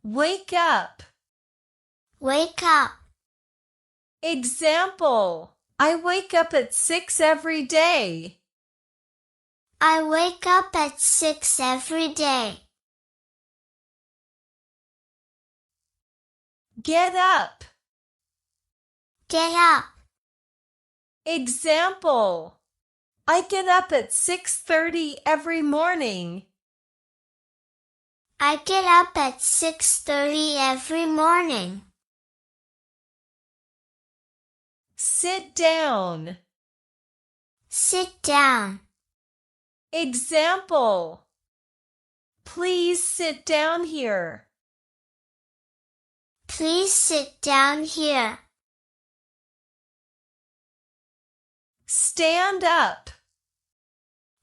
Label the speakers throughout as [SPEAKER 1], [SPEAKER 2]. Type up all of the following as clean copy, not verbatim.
[SPEAKER 1] Wake up.
[SPEAKER 2] Wake up.
[SPEAKER 1] Example. I wake up at 6 every day.
[SPEAKER 2] I wake up at 6 every day.
[SPEAKER 1] Get up.
[SPEAKER 2] Get up.
[SPEAKER 1] Example. I get up at 6:30 every morning.
[SPEAKER 2] I get up at 6:30 every morning.
[SPEAKER 1] Sit down.
[SPEAKER 2] Sit down.
[SPEAKER 1] Example. Please sit down here.
[SPEAKER 2] Please sit down here.
[SPEAKER 1] Stand up.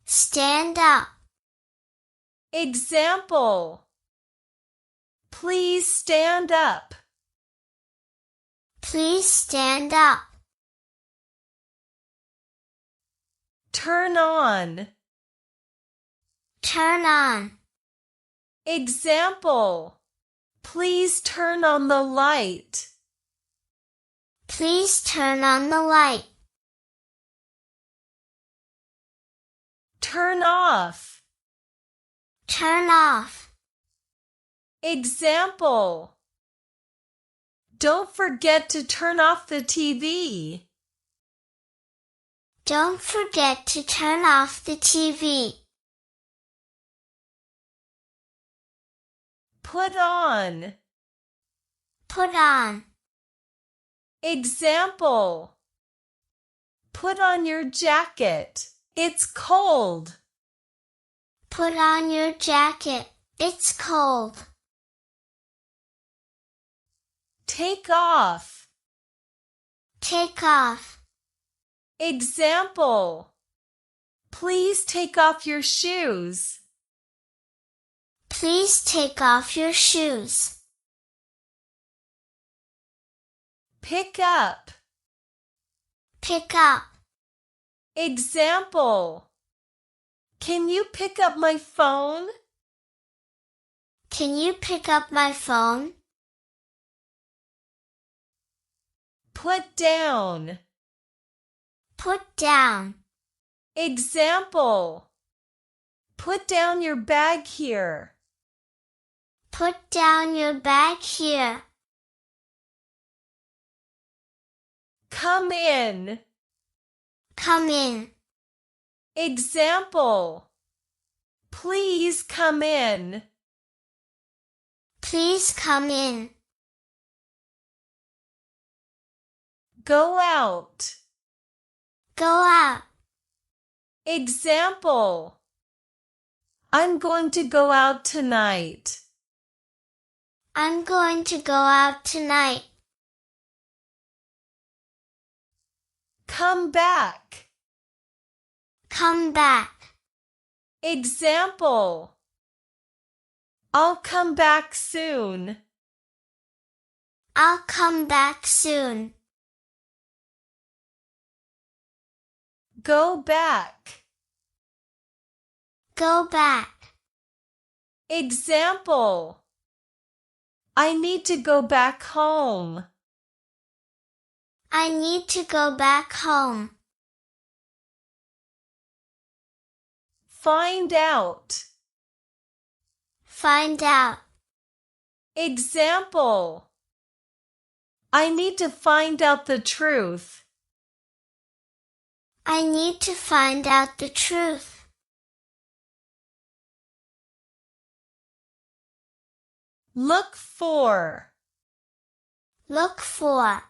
[SPEAKER 2] Stand up.
[SPEAKER 1] Example. Please stand up.
[SPEAKER 2] Please stand up.
[SPEAKER 1] Turn on.
[SPEAKER 2] Turn on.
[SPEAKER 1] Example. Please turn on the light.
[SPEAKER 2] Please turn on the light.
[SPEAKER 1] Turn off.
[SPEAKER 2] Turn off.
[SPEAKER 1] Example. Don't forget to turn off the TV.
[SPEAKER 2] Don't forget to turn off the TV.
[SPEAKER 1] Put on.
[SPEAKER 2] Put on.
[SPEAKER 1] Example. Put on your jacket. It's cold.
[SPEAKER 2] Put on your jacket. It's cold.
[SPEAKER 1] Take off.
[SPEAKER 2] Take off.
[SPEAKER 1] Example. Please take off your shoes.
[SPEAKER 2] Please take off your shoes.
[SPEAKER 1] Pick up.
[SPEAKER 2] Pick up.
[SPEAKER 1] Example. Can you pick up my phone?
[SPEAKER 2] Can you pick up my phone?
[SPEAKER 1] Put down.
[SPEAKER 2] Put down.
[SPEAKER 1] Example. Put down your bag here.
[SPEAKER 2] Put down your bag here.
[SPEAKER 1] Come in.
[SPEAKER 2] Come in.
[SPEAKER 1] Example. Please come in.
[SPEAKER 2] Please come in.
[SPEAKER 1] Go out.
[SPEAKER 2] Go out.
[SPEAKER 1] Example. I'm going to go out tonight.
[SPEAKER 2] I'm going to go out tonight.
[SPEAKER 1] Come back.
[SPEAKER 2] Come back.
[SPEAKER 1] Example. I'll come back soon.
[SPEAKER 2] I'll come back soon.
[SPEAKER 1] Go back.
[SPEAKER 2] Go back.
[SPEAKER 1] Example. I need to go back home.
[SPEAKER 2] I need to go back home.
[SPEAKER 1] Find out.
[SPEAKER 2] Find out.
[SPEAKER 1] Example. I need to find out the truth.
[SPEAKER 2] I need to find out the truth.
[SPEAKER 1] Look for.
[SPEAKER 2] Look for.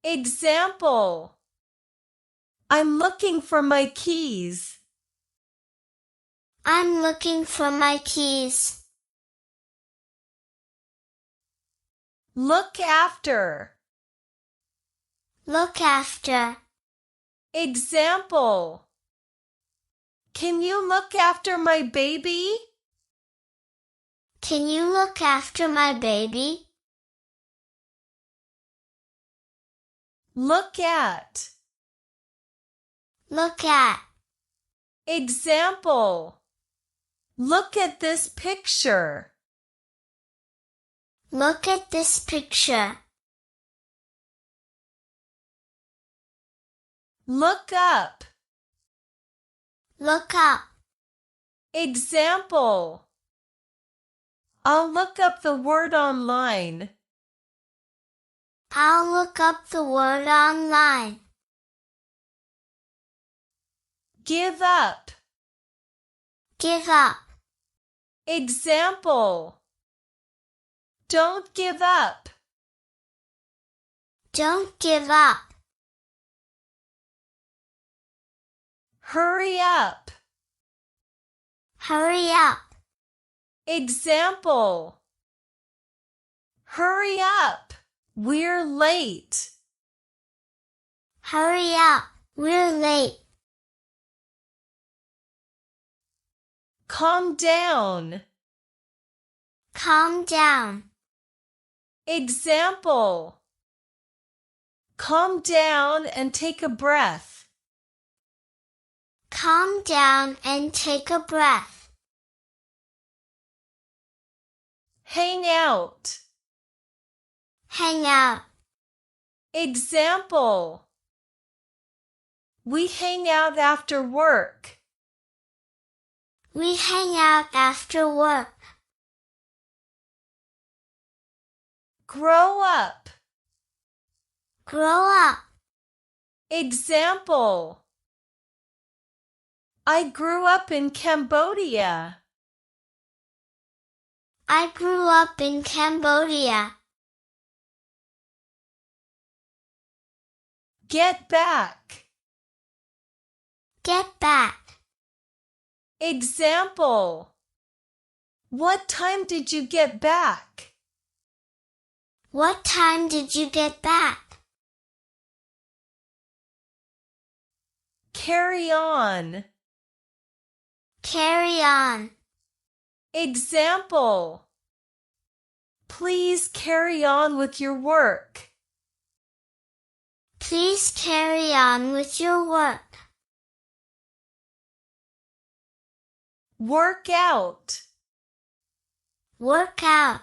[SPEAKER 1] Example. I'm looking for my keys.
[SPEAKER 2] I'm looking for my keys.
[SPEAKER 1] Look after.
[SPEAKER 2] Look after.
[SPEAKER 1] Example. Can you look after my baby?
[SPEAKER 2] Can you look after my baby?
[SPEAKER 1] Look at.
[SPEAKER 2] Look at.
[SPEAKER 1] Example. Look at this picture.
[SPEAKER 2] Look at this picture.
[SPEAKER 1] Look up.
[SPEAKER 2] Look up.
[SPEAKER 1] Example. I'll look up the word online.
[SPEAKER 2] I'll look up the word online.
[SPEAKER 1] Give up.
[SPEAKER 2] Give up.
[SPEAKER 1] Example. Don't give up.
[SPEAKER 2] Don't give up.
[SPEAKER 1] Hurry up.
[SPEAKER 2] Hurry up.
[SPEAKER 1] Example. Hurry up. We're late.
[SPEAKER 2] Hurry up. We're late.
[SPEAKER 1] Calm down.
[SPEAKER 2] Calm down.
[SPEAKER 1] Example. Calm down and take a breath.
[SPEAKER 2] Calm down and take a breath.
[SPEAKER 1] Hang out.
[SPEAKER 2] Hang out.
[SPEAKER 1] Example. We hang out after work.
[SPEAKER 2] We hang out after work.
[SPEAKER 1] Grow up.
[SPEAKER 2] Grow up.
[SPEAKER 1] Example. I grew up in Cambodia.
[SPEAKER 2] I grew up in Cambodia.
[SPEAKER 1] Get back.
[SPEAKER 2] Get back.
[SPEAKER 1] Example. What time did you get back?
[SPEAKER 2] What time did you get back?
[SPEAKER 1] Carry on.
[SPEAKER 2] Carry on.
[SPEAKER 1] Example. Please carry on with your work.
[SPEAKER 2] Please carry on with your work.
[SPEAKER 1] Work out.
[SPEAKER 2] Work out.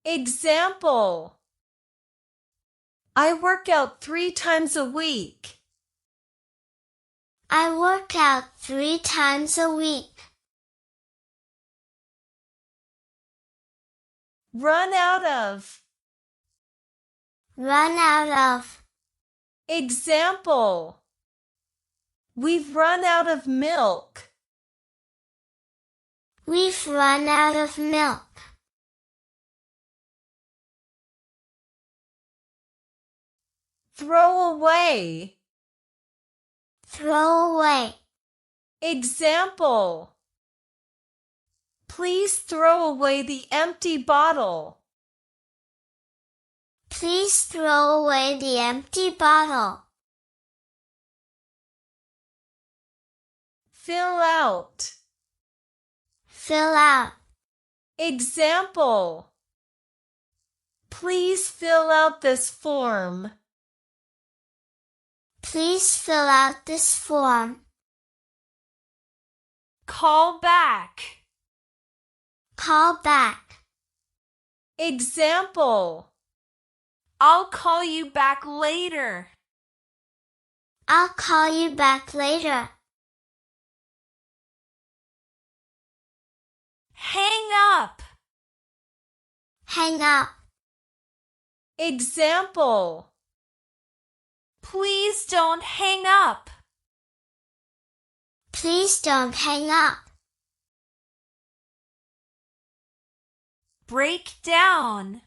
[SPEAKER 1] Example. I work out 3 times a week.
[SPEAKER 2] I work out 3 times a week.
[SPEAKER 1] Run out of.
[SPEAKER 2] Run out of.
[SPEAKER 1] Example. We've run out of milk.
[SPEAKER 2] We've run out of milk.
[SPEAKER 1] Throw away.
[SPEAKER 2] Throw away.
[SPEAKER 1] Example. Please throw away the empty bottle.
[SPEAKER 2] Please throw away the empty bottle.
[SPEAKER 1] Fill out.
[SPEAKER 2] Fill out.
[SPEAKER 1] Example. Please fill out this form.
[SPEAKER 2] Please fill out this form.
[SPEAKER 1] Call back.
[SPEAKER 2] Call back.
[SPEAKER 1] Example. I'll call you back later.
[SPEAKER 2] I'll call you back later.
[SPEAKER 1] Hang up.
[SPEAKER 2] Hang up.
[SPEAKER 1] Example. Please don't hang up.
[SPEAKER 2] Please don't hang up.
[SPEAKER 1] Break down.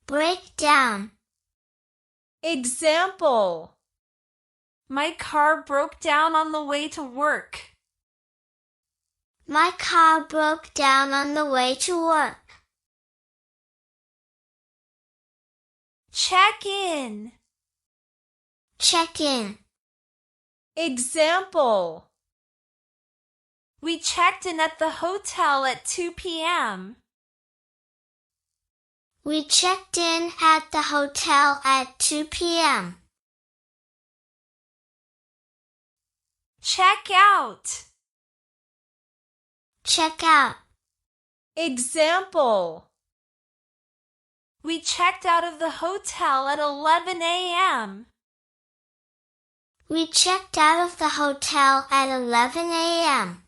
[SPEAKER 2] Break down.
[SPEAKER 1] Example. My car broke down on the way to work.
[SPEAKER 2] My car broke down on the way to work.
[SPEAKER 1] Check in.
[SPEAKER 2] Check in.
[SPEAKER 1] Example. We checked in at the hotel at 2 p.m.
[SPEAKER 2] We checked in at the hotel at 2 p.m.
[SPEAKER 1] Check out.
[SPEAKER 2] Check out.
[SPEAKER 1] Example.
[SPEAKER 3] We checked out of the hotel at 11 a.m.
[SPEAKER 2] We checked out of the hotel at 11 a.m.